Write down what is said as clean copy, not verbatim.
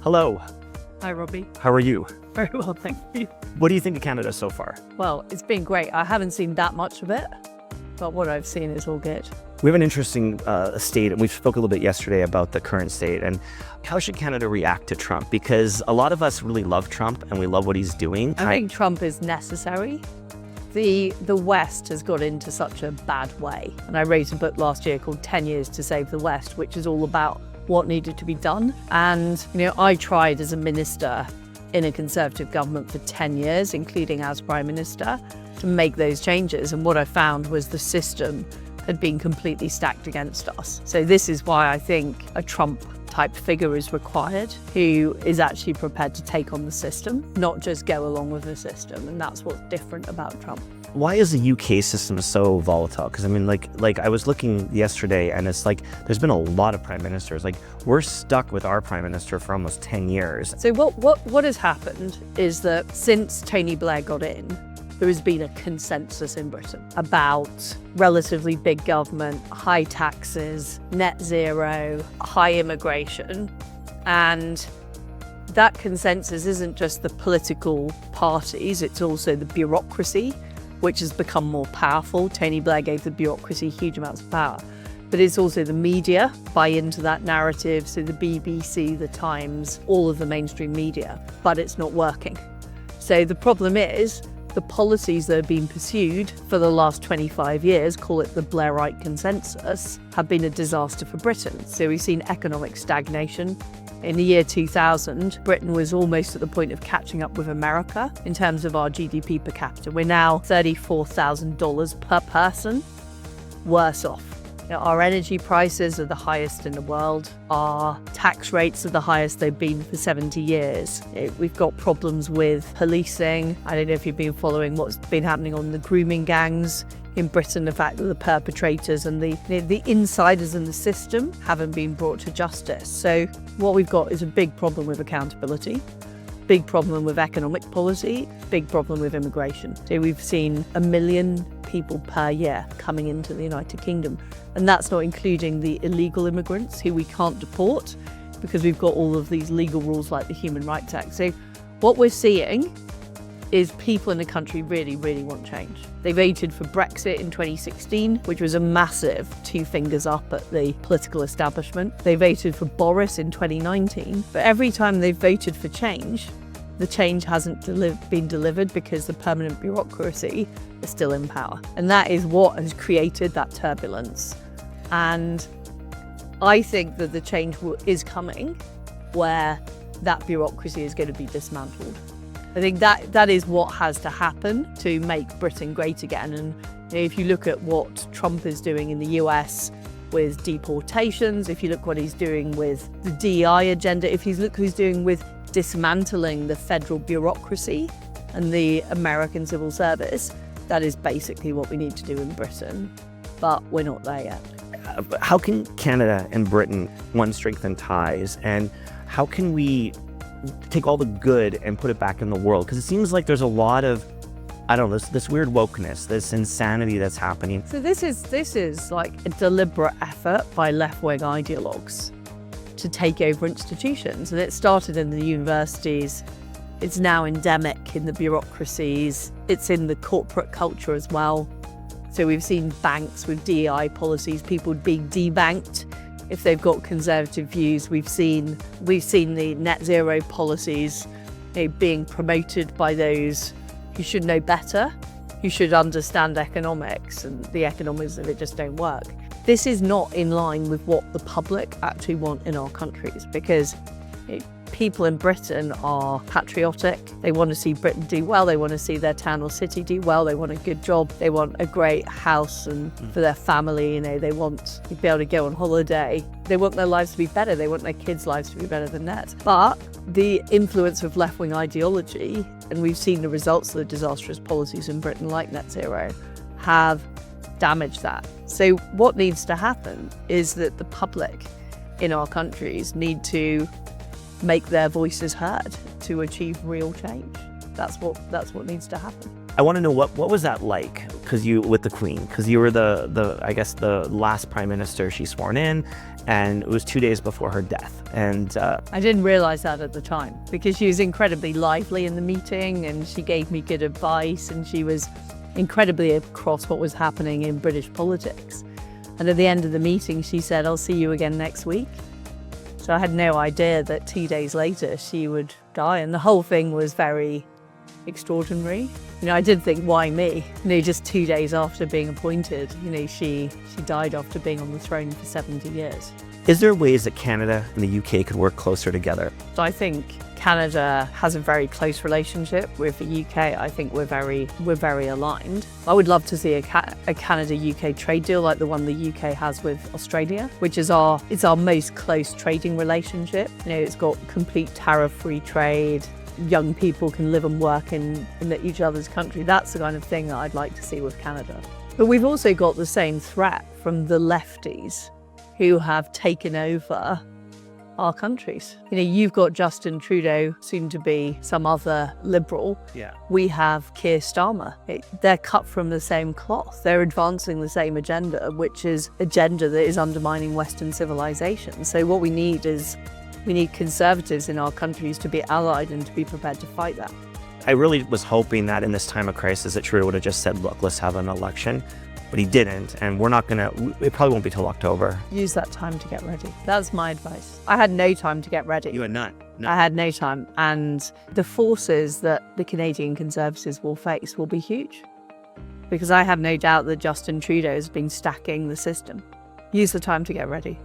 Hello, Hi, Robbie. how are you? Very well, thank you. What do you think of Canada so far? Well, it's been great. I haven't seen that much of it, but what I've seen is all good. We have an interesting state, and we spoke a little bit yesterday about the current state, and how should Canada react to Trump? Because a lot of us really love Trump, and we love what he's doing. I think Trump is necessary. The West has got into such a bad way. And I wrote a book last year called 10 Years to Save the West, which is all about what needed to be done. And, I tried as a minister in a Conservative government for 10 years, including as Prime Minister, to make those changes. And what I found was the system had been completely stacked against us. So this is why I think a Trump-type figure is required, who is actually prepared to take on the system, not just go along with the system. And that's what's different about Trump. Why is the UK system so volatile? Because like I was looking yesterday, and it's like there's been a lot of prime ministers. Like, we're stuck with our prime minister for almost 10 years. So what has happened is that since Tony Blair got in, there has been a consensus in Britain about relatively big government, high taxes, net zero, high immigration. And that consensus isn't just the political parties, it's also the bureaucracy, which has become more powerful. Tony Blair gave the bureaucracy huge amounts of power. But it's also the media buy into that narrative, so the BBC, the Times, all of the mainstream media, but it's not working. So the problem is, the policies that have been pursued for the last 25 years, call it the Blairite consensus, have been a disaster for Britain. So we've seen economic stagnation. In the year 2000, Britain was almost at the point of catching up with America in terms of our GDP per capita. We're now $34,000 per person worse off. Our energy prices are the highest in the world. Our tax rates are the highest they've been for 70 years. We've got problems with policing. I don't know if you've been following what's been happening on the grooming gangs in Britain, the fact that the perpetrators and the insiders in the system haven't been brought to justice. So what we've got is a big problem with accountability, big problem with economic policy, big problem with immigration. So we've seen 1 million people per year coming into the United Kingdom. And that's not including the illegal immigrants who we can't deport because we've got all of these legal rules like the Human Rights Act. So what we're seeing is people in the country really, really want change. They voted for Brexit in 2016, which was a massive 2 fingers up at the political establishment. They voted for Boris in 2019. But every time they've voted for change, the change hasn't been delivered because the permanent bureaucracy is still in power. And that is what has created that turbulence. And I think that the change is coming where that bureaucracy is going to be dismantled. I think that is what has to happen to make Britain great again. And if you look at what Trump is doing in the US with deportations, if you look what he's doing with the DEI agenda, if you look what he's doing with dismantling the federal bureaucracy and the American civil service, that is basically what we need to do in Britain. But we're not there yet. How can Canada and Britain, one, strengthen ties, and how can we take all the good and put it back in the world? Because it seems like there's a lot of, this weird wokeness, this insanity that's happening. So this is like a deliberate effort by left-wing ideologues to take over institutions. And it started in the universities. It's now endemic in the bureaucracies. It's in the corporate culture as well. So we've seen banks with DEI policies, people being debanked if they've got conservative views. We've seen the net zero policies being promoted by those who should know better, who should understand economics, and the economics of it just don't work. This is not in line with what the public actually want in our countries, because people in Britain are patriotic. They want to see Britain do well. They want to see their town or city do well. They want a good job. They want a great house and for their family. They want to be able to go on holiday. They want their lives to be better. They want their kids' lives to be better than that. But the influence of left-wing ideology, and we've seen the results of the disastrous policies in Britain like net zero, have damaged that. So what needs to happen is that the public in our countries need to make their voices heard to achieve real change. That's what needs to happen. I want to know what was that like? Because you with the Queen, because you were the I guess the last prime minister she sworn in, and it was 2 days before her death. And I didn't realize that at the time, because she was incredibly lively in the meeting and she gave me good advice, and she was incredibly across what was happening in British politics. And at the end of the meeting, she said, "I'll see you again next week." So I had no idea that 2 days later she would die. And the whole thing was very extraordinary. I did think, why me? Just 2 days after being appointed, she died after being on the throne for 70 years. is there ways that Canada and the UK could work closer together? So I think Canada has a very close relationship with the UK. I think we're very aligned. I would love to see a Canada-UK trade deal like the one the UK has with Australia, which is our most close trading relationship. It's got complete tariff-free trade. Young people can live and work in each other's country. That's the kind of thing that I'd like to see with Canada. But we've also got the same threat from the lefties who have taken over our countries. You've got Justin Trudeau, soon to be some other liberal. Yeah. We have Keir Starmer. They're cut from the same cloth. They're advancing the same agenda, which is agenda that is undermining Western civilization. So what we need conservatives in our countries to be allied and to be prepared to fight that. I really was hoping that in this time of crisis that Trudeau would have just said, look, let's have an election. But he didn't, and it probably won't be till October. Use that time to get ready. That's my advice. I had no time to get ready. You had none. No. I had no time. And the forces that the Canadian Conservatives will face will be huge. Because I have no doubt that Justin Trudeau has been stacking the system. Use the time to get ready.